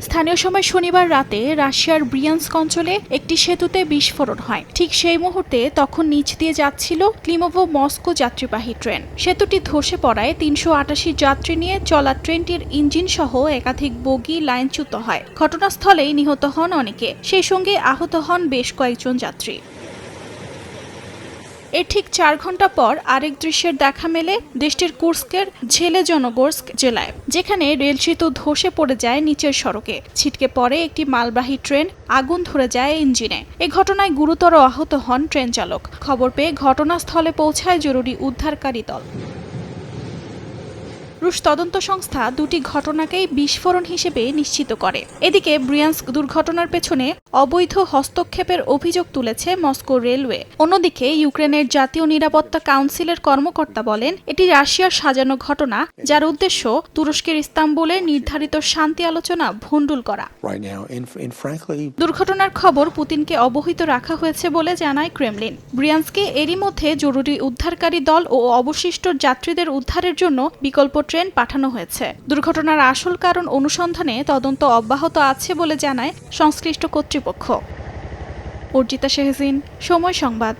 স্থানীয় সময় শনিবার রাতে রাশিয়ার ব্রিয়ান্স্ক অঞ্চলে একটি সেতুতে বিস্ফোরণ হয়। ঠিক সেই মুহূর্তে তখন নিচ দিয়ে যাচ্ছিল ক্লিমোভো মস্কো যাত্রীবাহী ট্রেন। সেতুটি ধসে পড়ায় ৩৮৮ যাত্রী নিয়ে চলা ট্রেনটির ইঞ্জিন সহ একাধিক বগি লাইনচ্যুত হয়। ঘটনাস্থলেই নিহত হন অনেকে, সেই সঙ্গে আহত হন বেশ কয়েকজন যাত্রী। এর ঠিক ৪ ঘন্টা পর আরেক দৃশ্যের দেখা মেলে দেশটির কুর্স্কের ঝেলেজনগোর্স্ক জেলায়, যেখানে রেলসেতু ধসে পড়ে যায় নিচের সড়কে। ছিটকে পড়ে একটি মালবাহী ট্রেন, আগুন ধরে যায় ইঞ্জিনে। এ ঘটনায় গুরুতর আহত হন ট্রেন চালক। খবর পেয়ে ঘটনাস্থলে পৌঁছায় জরুরি উদ্ধারকারী দল। রুশ তদন্ত সংস্থা দুটি ঘটনাকেই বিস্ফোরণ হিসেবে নিশ্চিত করে। এদিকে ব্রিয়ান্স্ক দুর্ঘটনার পেছনে অবৈধ হস্তক্ষেপের অভিযোগ তুলেছে মস্কো রেলওয়ে। অন্যদিকে ইউক্রেনের জাতীয় নিরাপত্তা কাউন্সিলের কর্মকর্তা বলেন, এটি রাশিয়ার সাজানো ঘটনা, যার উদ্দেশ্য তুরস্কের ইস্তাম্বুলে নির্ধারিত শান্তি আলোচনা ভণ্ডুল করা। দুর্ঘটনার খবর পুতিনকে অবহিত রাখা হয়েছে বলে জানায় ক্রেমলিন। ব্রিয়ান্স্কে এরই মধ্যে জরুরি উদ্ধারকারী দল ও অবশিষ্ট যাত্রীদের উদ্ধারের জন্য বিকল্প ট্রেন পাঠানো হয়েছে। দুর্ঘটনার আসল কারণ অনুসন্ধানে তদন্ত অব্যাহত আছে বলে জানায় সংশ্লিষ্ট কর্তৃপক্ষ। অর্জিতা শেহজিন, সময় সংবাদ।